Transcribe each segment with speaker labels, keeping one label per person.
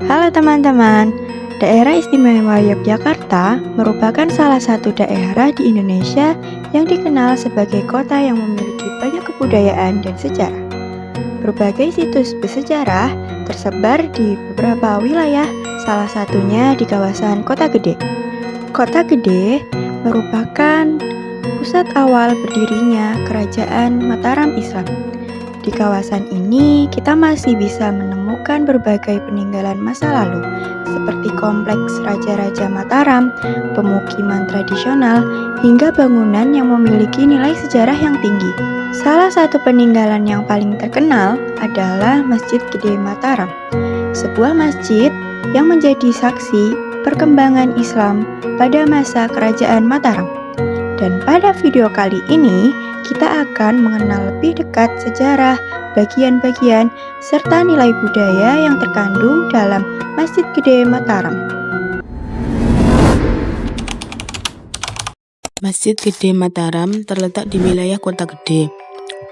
Speaker 1: Halo teman-teman, Daerah Istimewa Yogyakarta merupakan salah satu daerah di Indonesia yang dikenal sebagai kota yang memiliki banyak kebudayaan dan sejarah. Berbagai situs bersejarah tersebar di beberapa wilayah, salah satunya di kawasan Kota Gede. Kota Gede merupakan pusat awal berdirinya Kerajaan Mataram Islam. Di kawasan ini, kita masih bisa menemukan berbagai peninggalan masa lalu, seperti kompleks Raja-Raja Mataram, pemukiman tradisional, hingga bangunan yang memiliki nilai sejarah yang tinggi. Salah satu peninggalan yang paling terkenal adalah Masjid Gede Mataram, sebuah masjid yang menjadi saksi perkembangan Islam pada masa Kerajaan Mataram. Dan pada video kali ini, kita akan mengenal lebih dekat sejarah, bagian-bagian, serta nilai budaya yang terkandung dalam Masjid Gede Mataram.
Speaker 2: Masjid Gede Mataram terletak di wilayah Kota Gede,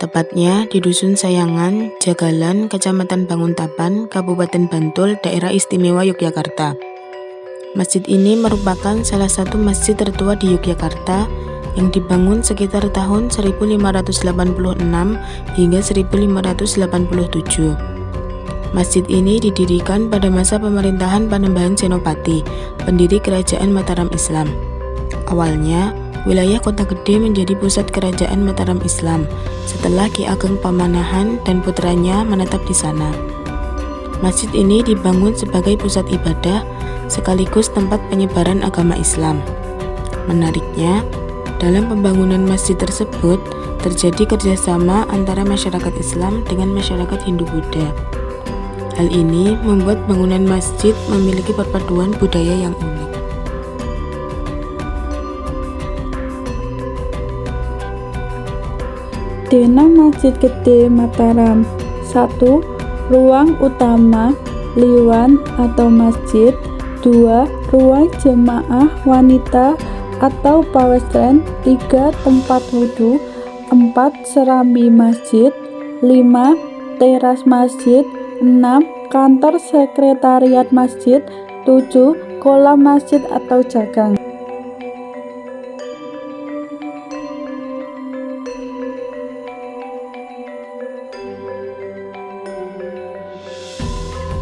Speaker 2: tepatnya di Dusun Sayangan, Jagalan, Kecamatan Banguntapan, Kabupaten Bantul, Daerah Istimewa Yogyakarta. Masjid ini merupakan salah satu masjid tertua di Yogyakarta yang dibangun sekitar tahun 1586 hingga 1587. Masjid ini didirikan pada masa pemerintahan Panembahan Senopati, pendiri Kerajaan Mataram Islam. Awalnya, wilayah Kota Gede menjadi pusat Kerajaan Mataram Islam setelah Ki Ageng Pamanahan dan putranya menetap di sana. Masjid ini dibangun sebagai pusat ibadah sekaligus tempat penyebaran agama Islam. Menariknya, dalam pembangunan masjid tersebut terjadi kerjasama antara masyarakat Islam dengan masyarakat Hindu-Buddha. Hal ini membuat bangunan masjid memiliki perpaduan budaya yang unik.
Speaker 3: Dena Masjid Gede Mataram. 1. Ruang utama Liwan atau masjid. 2. Ruang jemaah wanita atau pawestren. 3. Tempat wudhu. 4. Serambi masjid. 5. Teras masjid. 6. Kantor sekretariat masjid. 7. Kolam masjid atau jagang.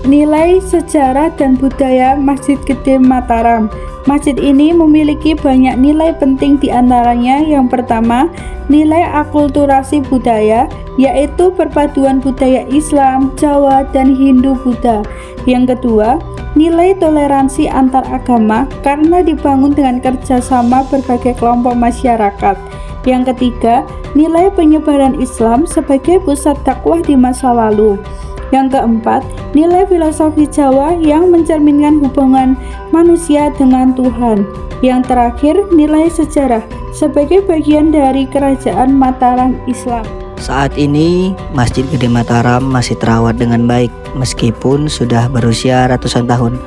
Speaker 3: Nilai sejarah dan budaya Masjid Gede Mataram. Masjid ini memiliki banyak nilai penting, diantaranya yang pertama, nilai akulturasi budaya, yaitu perpaduan budaya Islam, Jawa, dan Hindu-Buddha. Yang kedua, nilai toleransi antar agama karena dibangun dengan kerjasama berbagai kelompok masyarakat. Yang ketiga, nilai penyebaran Islam sebagai pusat dakwah di masa lalu. Yang keempat, nilai filosofi Jawa yang mencerminkan hubungan manusia dengan Tuhan. Yang terakhir, nilai sejarah sebagai bagian dari Kerajaan Mataram Islam.
Speaker 4: Saat ini, Masjid Gede Mataram masih terawat dengan baik meskipun sudah berusia ratusan tahun.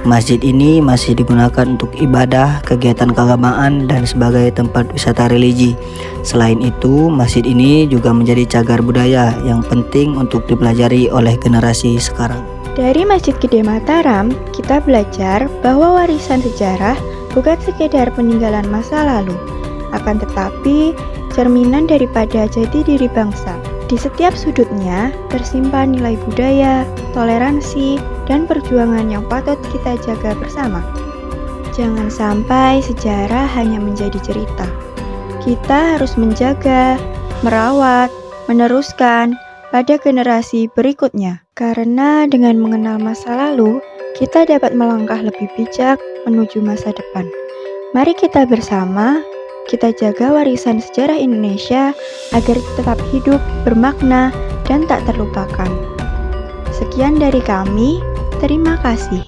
Speaker 4: Masjid ini masih digunakan untuk ibadah, kegiatan keagamaan, dan sebagai tempat wisata religi. Selain itu, masjid ini juga menjadi cagar budaya yang penting untuk dipelajari oleh generasi sekarang.
Speaker 1: Dari Masjid Gede Mataram, kita belajar bahwa warisan sejarah bukan sekedar peninggalan masa lalu, akan tetapi cerminan daripada jati diri bangsa. Di setiap sudutnya tersimpan nilai budaya, toleransi, dan perjuangan yang patut kita jaga bersama. Jangan sampai sejarah hanya menjadi cerita. Kita harus menjaga, merawat, meneruskan pada generasi berikutnya. Karena dengan mengenal masa lalu, kita dapat melangkah lebih bijak menuju masa depan. Mari kita bersama kita jaga warisan sejarah Indonesia agar tetap hidup, bermakna, dan tak terlupakan. Sekian dari kami, terima kasih.